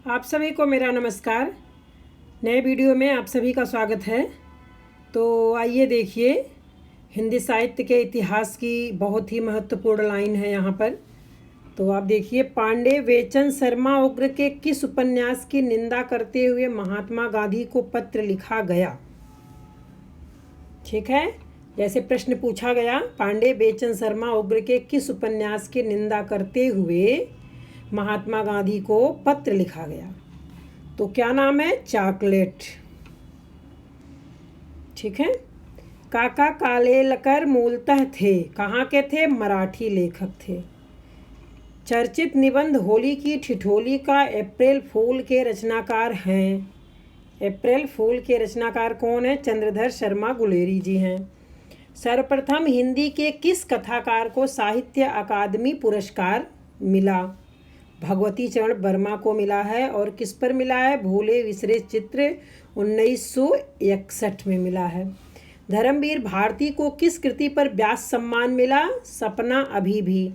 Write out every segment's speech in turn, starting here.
आप सभी को मेरा नमस्कार। नए वीडियो में आप सभी का स्वागत है। तो आइए देखिए, हिंदी साहित्य के इतिहास की बहुत ही महत्वपूर्ण लाइन है यहाँ पर। तो आप देखिए, पांडे वेचन शर्मा उग्र के किस उपन्यास की निंदा करते हुए महात्मा गांधी को पत्र लिखा गया। ठीक है, जैसे प्रश्न पूछा गया, पांडे बेचन शर्मा उग्र के किस उपन्यास की निंदा करते हुए महात्मा गांधी को पत्र लिखा गया। तो क्या नाम है? चॉकलेट। ठीक है। काका कालेलकर मूलतः थे, कहाँ के थे? मराठी लेखक थे। चर्चित निबंध होली की ठिठोली का अप्रैल फूल के रचनाकार हैं। अप्रैल फूल के रचनाकार कौन है? चंद्रधर शर्मा गुलेरी जी हैं। सर्वप्रथम हिंदी के किस कथाकार को साहित्य अकादमी पुरस्कार मिला? भगवती चरण वर्मा को मिला है। और किस पर मिला है? भूले विसरे चित्र 1961 में मिला है। धर्मवीर भारती को किस कृति पर व्यास सम्मान मिला? सपना अभी भी,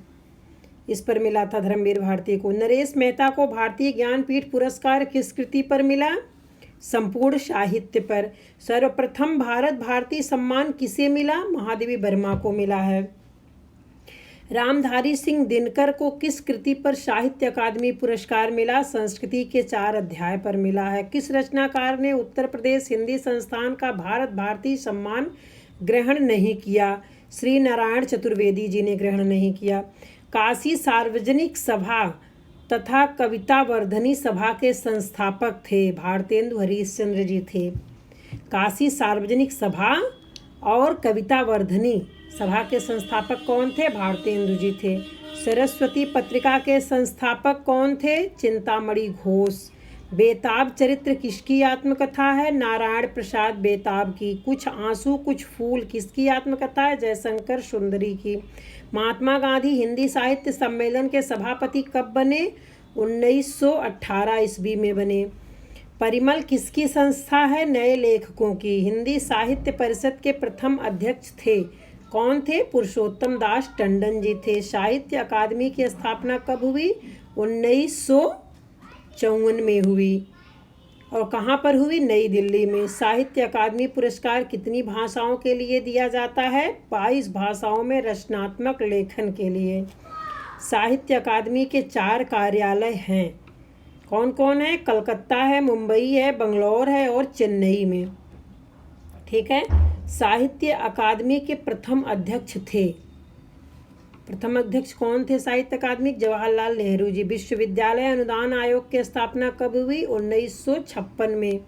इस पर मिला था धर्मवीर भारती को। नरेश मेहता को भारतीय ज्ञानपीठ पुरस्कार किस कृति पर मिला? संपूर्ण साहित्य पर। सर्वप्रथम भारत भारती सम्मान किसे मिला? महादेवी वर्मा को मिला है। रामधारी सिंह दिनकर को किस कृति पर साहित्य अकादमी पुरस्कार मिला? संस्कृति के 4 अध्याय पर मिला है। किस रचनाकार ने उत्तर प्रदेश हिंदी संस्थान का भारत भारती सम्मान ग्रहण नहीं किया? श्री नारायण चतुर्वेदी जी ने ग्रहण नहीं किया। काशी सार्वजनिक सभा तथा कविता वर्धनी सभा के संस्थापक थे? भारतेंदु हरिश्चंद्र जी थे। काशी सार्वजनिक सभा और कविता वर्धनी सभा के संस्थापक कौन थे? भारतेंदु जी थे। सरस्वती पत्रिका के संस्थापक कौन थे? चिंतामणि घोष। बेताब चरित्र किसकी आत्मकथा है? नारायण प्रसाद बेताब की। कुछ आंसू कुछ फूल किसकी आत्मकथा है? जयशंकर सुंदरी की। महात्मा गांधी हिंदी साहित्य सम्मेलन के सभापति कब बने? 1918 ईस्वी में बने। परिमल किसकी संस्था है? नए लेखकों की। हिंदी साहित्य परिषद के प्रथम अध्यक्ष थे? कौन थे? पुरुषोत्तम दास टंडन जी थे। साहित्य अकादमी की स्थापना कब हुई? 1954 में हुई। और कहाँ पर हुई? नई दिल्ली में। साहित्य अकादमी पुरस्कार कितनी भाषाओं के लिए दिया जाता है? 22 भाषाओं में रचनात्मक लेखन के लिए। साहित्य अकादमी के 4 कार्यालय हैं। कौन कौन है? कलकत्ता है, मुंबई है, बंगलौर है और चेन्नई में। ठीक है। साहित्य अकादमी के प्रथम अध्यक्ष थे। प्रथम अध्यक्ष कौन थे साहित्य अकादमी? जवाहरलाल नेहरू जी। विश्वविद्यालय अनुदान आयोग की स्थापना कब हुई? 1956 में।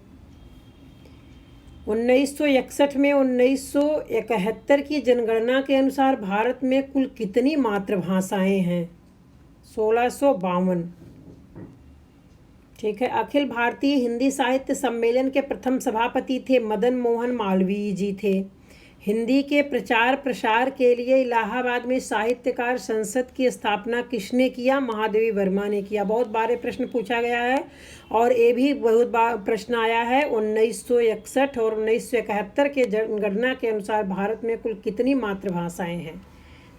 1961 में 1971 की जनगणना के अनुसार भारत में कुल कितनी मातृभाषाएं हैं? 1652। ठीक है। अखिल भारतीय हिंदी साहित्य सम्मेलन के प्रथम सभापति थे? मदन मोहन मालवीय जी थे। हिंदी के प्रचार प्रसार के लिए इलाहाबाद में साहित्यकार संसद की स्थापना किसने किया? महादेवी वर्मा ने किया। बहुत बार प्रश्न पूछा गया है और ये भी बहुत बार प्रश्न आया है। 1961 और 1971 के जनगणना के अनुसार भारत में कुल कितनी मातृभाषाएं हैं?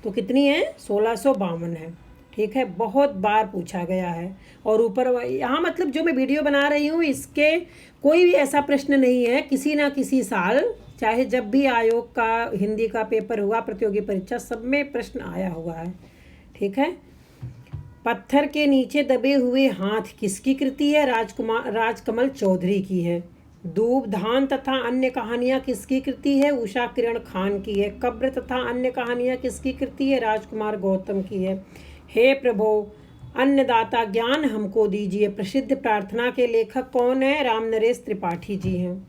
तो कितनी हैं? 1652 है। ठीक है, बहुत बार पूछा गया है। और ऊपर यहाँ मतलब जो मैं वीडियो बना रही हूँ इसके कोई भी ऐसा प्रश्न नहीं है, किसी ना किसी साल चाहे जब भी आयोग का हिंदी का पेपर हुआ, प्रतियोगी परीक्षा, सब में प्रश्न आया हुआ है। ठीक है। पत्थर के नीचे दबे हुए हाथ किसकी कृति है? राजकमल चौधरी की है। दूब धान तथा अन्य कहानियाँ किसकी कृति है? उषा किरण खान की है। कब्र तथा अन्य कहानियाँ किसकी कृति है? राजकुमार गौतम की है। हे प्रभो अन्नदाता ज्ञान हमको दीजिए प्रसिद्ध प्रार्थना के लेखक कौन है? राम नरेश त्रिपाठी जी हैं।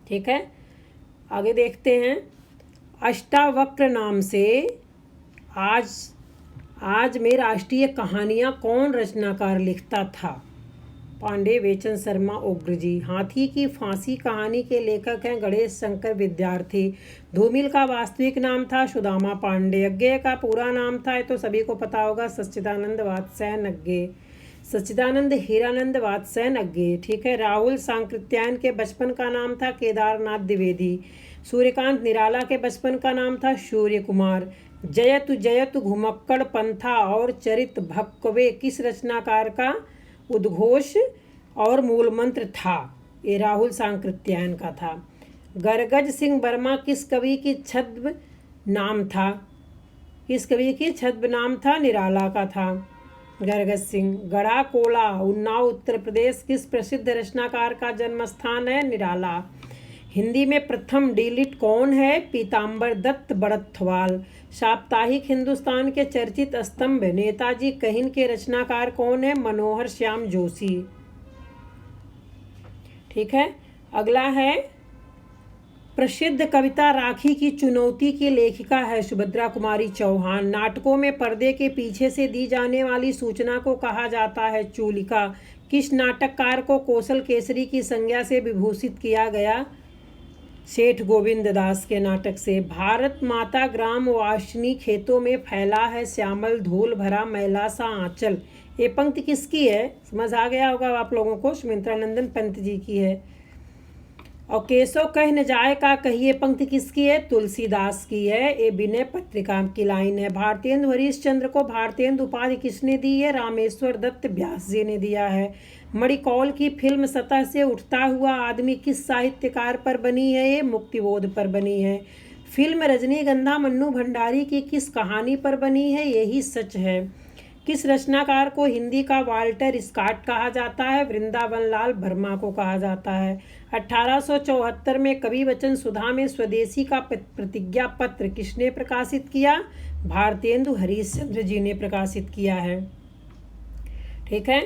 ठीक है, आगे देखते हैं। अष्टावक्र नाम से आज में राष्ट्रीय कहानियाँ कौन रचनाकार लिखता था? पांडे वेचन शर्मा उग्र जी। हाथी की फांसी कहानी के लेखक हैं गणेश शंकर विद्यार्थी। धूमिल का वास्तविक नाम था सुदामा पांडे। अज्ञेय का पूरा नाम था, तो सभी को पता होगा, सच्चिदानंद वात्स्यायन अज्ञेय। सच्चिदानंद हीरानंद वात्स्यायन अज्ञेय। ठीक है। राहुल सांकृत्यायन के बचपन का नाम था केदारनाथ द्विवेदी। सूर्यकांत निराला के बचपन का नाम था सूर्य कुमार। जयतु जयतु घुमक्कड़ पंथा और चरित भक्कवे किस रचनाकार का उद्घोष और मूल मंत्र था। ये राहुल सांकृत्यायन का था। गरगज सिंह वर्मा किस कवि की छद्म नाम था? किस कवि की छद्म नाम था? निराला का था गरगज सिंह। गढ़ा कोला उन्नाव उत्तर प्रदेश किस प्रसिद्ध रचनाकार का जन्म स्थान है? निराला। हिंदी में प्रथम डीलिट कौन है? पीताम्बर दत्त बड़थवाल। साप्ताहिक हिंदुस्तान के चर्चित स्तंभ नेताजी कहिन के रचनाकार कौन है? मनोहर श्याम जोशी। ठीक है, अगला है प्रसिद्ध कविता राखी की चुनौती की लेखिका है सुभद्रा कुमारी चौहान। नाटकों में पर्दे के पीछे से दी जाने वाली सूचना को कहा जाता है चूलिका। किस नाटककार को कौशल केसरी की संज्ञा से विभूषित किया गया? सेठ गोविंद दास के नाटक से। भारत माता ग्राम वासिनी खेतों में फैला है श्यामल धूल भरा मैला सा आंचल। ये पंक्ति किसकी है? समझ आ गया होगा आप लोगों को, सुमित्रानंदन पंत जी की है। और केशव कह न जाए का कहिए पंक्ति किसकी है? तुलसीदास की है। ये विनय पत्रिका की लाइन है। भारतेंदु हरिश्चंद्र को भारतेंदु उपाधि किसने दी है? रामेश्वर दत्त व्यास जी ने दिया है। मणिकौल की फिल्म सतह से उठता हुआ आदमी किस साहित्यकार पर बनी है? ये मुक्तिबोध पर बनी है। फिल्म रजनीगंधा मन्नू भंडारी की किस कहानी पर बनी है? यही सच है। किस रचनाकार को हिंदी का वाल्टर स्कॉट कहा जाता है? वृंदावन लाल वर्मा को कहा जाता है। 1874 में कवि वचन सुधा में स्वदेशी का प्रतिज्ञा पत्र किसने प्रकाशित किया? भारतेंदु हरिश्चंद्र जी ने प्रकाशित किया है। ठीक है,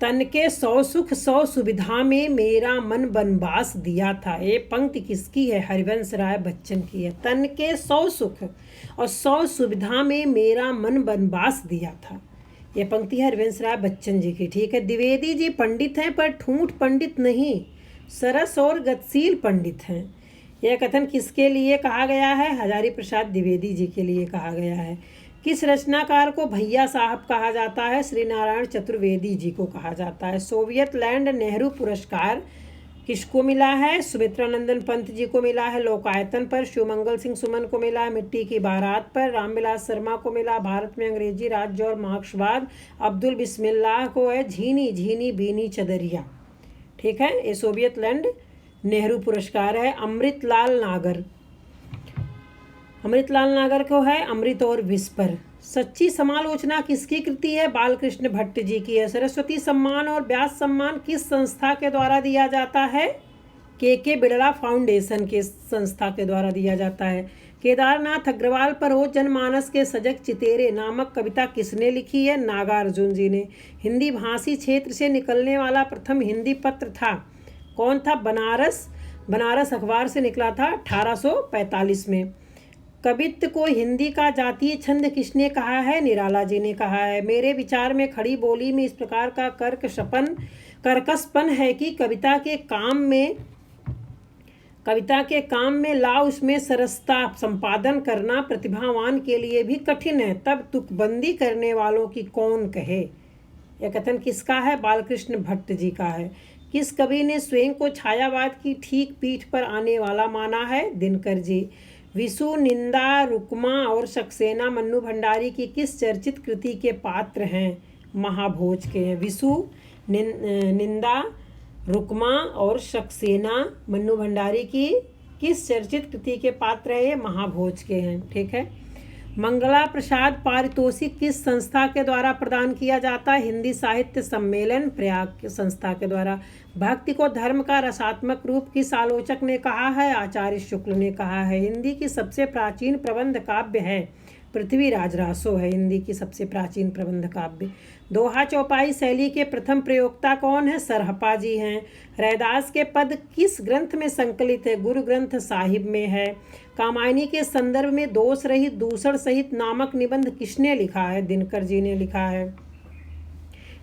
तन के सौ सुख सौ सुविधा में मेरा मन बनवास दिया था। ये पंक्ति किसकी है? हरिवंश राय बच्चन की है। तन के 100 सुख और 100 सुविधा में मेरा मन बनवास दिया था। ये पंक्ति हरिवंश राय बच्चन जी की। ठीक है, द्विवेदी जी पंडित हैं पर ठूंठ पंडित नहीं, सरस और गतिशील पंडित हैं। यह कथन किसके लिए कहा गया है? हजारी प्रसाद द्विवेदी जी के लिए कहा गया है। किस रचनाकार को भैया साहब कहा जाता है? श्री नारायण चतुर्वेदी जी को कहा जाता है। सोवियत लैंड नेहरू पुरस्कार किसको मिला है? सुमित्रानंदन पंत जी को मिला है लोकायतन पर। शिवमंगल सिंह सुमन को मिला है मिट्टी की बारात पर। रामविलास शर्मा को मिला भारत में अंग्रेजी राज्य और मार्क्सवाद। अब्दुल बिस्मिल्लाह को है झीनी झीनी बीनी चदरिया। ठीक है, ये सोवियत लैंड नेहरू पुरस्कार है। अमृतलाल नागर को है अमृत और विष पर। सच्ची समालोचना किसकी कृति है? बालकृष्ण भट्ट जी की है। सरस्वती सम्मान और व्यास सम्मान किस संस्था के द्वारा दिया जाता है? के बिड़ला फाउंडेशन के संस्था के द्वारा दिया जाता है। केदारनाथ अग्रवाल पर हो जनमानस के सजग चितेरे नामक कविता किसने लिखी है? नागार्जुन जी ने। हिंदी भाषी क्षेत्र से निकलने वाला प्रथम हिंदी पत्र था कौन था? बनारस अखबार से निकला था 1845 में। कवित्व को हिंदी का जातीय छंद किसने कहा है? निराला जी ने कहा है। मेरे विचार में खड़ी बोली में इस प्रकार का कर्कशपन है कि कविता के काम में ला उसमें सरसता संपादन करना प्रतिभावान के लिए भी कठिन है, तब तुकबंदी करने वालों की कौन कहे। यह कथन किसका है? बालकृष्ण भट्ट जी का है। किस कवि ने स्वयं को छायावाद की ठीक पीठ पर आने वाला माना है? दिनकर जी। विशु, निंदा, रुक्मा और सक्सेना मन्नू भंडारी की किस चर्चित कृति के पात्र हैं? महाभोज के हैं। विशु, निंदा, रुक्मा और सक्सेना मन्नू भंडारी की किस चर्चित कृति के पात्र है? ये महाभोज के हैं। ठीक है, मंगला प्रसाद पारितोषिक किस संस्था के द्वारा प्रदान किया जाता है? हिंदी साहित्य सम्मेलन प्रयाग संस्था के द्वारा। भक्ति को धर्म का रसात्मक रूप किस आलोचक ने कहा है? आचार्य शुक्ल ने कहा है। हिंदी की सबसे प्राचीन प्रबंध काव्य है पृथ्वीराज रासो है हिंदी की सबसे प्राचीन प्रबंध काव्य। दोहा चौपाई शैली के प्रथम प्रयोक्ता कौन है? सरहपा जी हैं। रैदास के पद किस ग्रंथ में संकलित है? गुरु ग्रंथ साहिब में है। कामायनी के संदर्भ में दोष रहित दूषण सहित नामक निबंध किसने लिखा है? दिनकर जी ने लिखा है।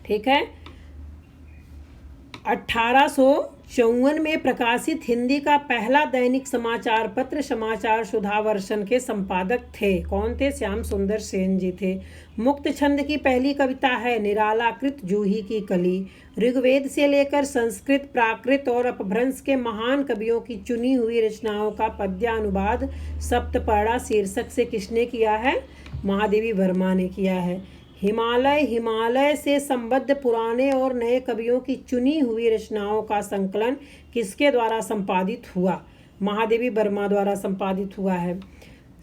ठीक है, 1854 में प्रकाशित हिंदी का पहला दैनिक समाचार पत्र समाचार सुधावर्षन के संपादक थे कौन थे? श्याम सुंदर सेन जी थे। मुक्त छंद की पहली कविता है निरालाकृत जूही की कली। ऋग्वेद से लेकर संस्कृत, प्राकृत और अपभ्रंश के महान कवियों की चुनी हुई रचनाओं का पद्यानुवाद सप्तपर्णा शीर्षक से किसने किया है? महादेवी वर्मा ने किया है। हिमालय से संबद्ध पुराने और नए कवियों की चुनी हुई रचनाओं का संकलन किसके द्वारा संपादित हुआ? महादेवी वर्मा द्वारा संपादित हुआ है।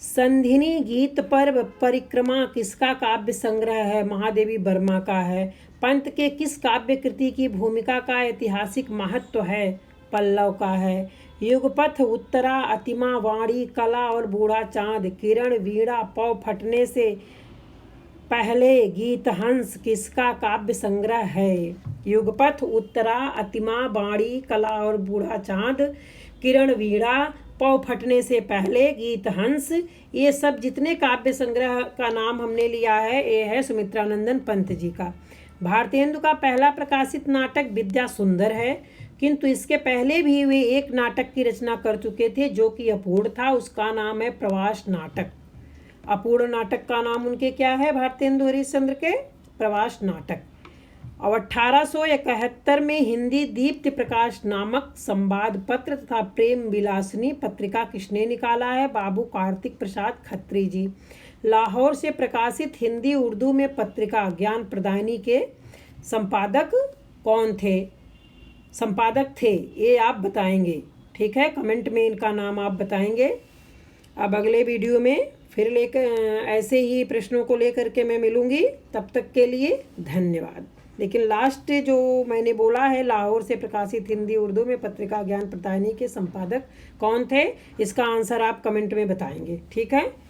संधिनी गीत पर्व परिक्रमा किसका काव्य संग्रह है? महादेवी वर्मा का है। पंत के किस काव्य कृति की भूमिका का ऐतिहासिक महत्व है? पल्लव का है। युगपथ, उत्तरा, अतिमा, वाणी, कला और बूढ़ा चांद, किरण, वीणा, पौ फटने से पहले, गीतहंस किसका काव्य संग्रह है? युगपथ, उत्तरा, अतिमा, वाणी, कला और बूढ़ा चांद, किरण, वीणा, पौ फटने से पहले, गीतहंस, ये सब जितने काव्य संग्रह का नाम हमने लिया है ये है सुमित्रानंदन पंत जी का। भारतेंदु का पहला प्रकाशित नाटक विद्या सुंदर है, किंतु इसके पहले भी वे एक नाटक की रचना कर चुके थे जो कि अपूर्ण था। उसका नाम है प्रवास नाटक। अपूर्ण नाटक का नाम उनके क्या है? भारतेंदु हरिश्चंद्र के प्रवास नाटक। और 1871 में हिंदी दीप्ति प्रकाश नामक संवाद पत्र तथा प्रेम विलासिनी पत्रिका किसने निकाला है? बाबू कार्तिक प्रसाद खत्री जी। लाहौर से प्रकाशित हिंदी उर्दू में पत्रिका ज्ञान प्रदायनी के संपादक कौन थे? संपादक थे, ये आप बताएंगे। ठीक है, कमेंट में इनका नाम आप बताएंगे। अब अगले वीडियो में फिर लेकर ऐसे ही प्रश्नों को लेकर के मैं मिलूंगी। तब तक के लिए धन्यवाद। लेकिन लास्ट जो मैंने बोला है, लाहौर से प्रकाशित हिंदी उर्दू में पत्रिका ज्ञान प्रदायनी के संपादक कौन थे, इसका आंसर आप कमेंट में बताएंगे। ठीक है।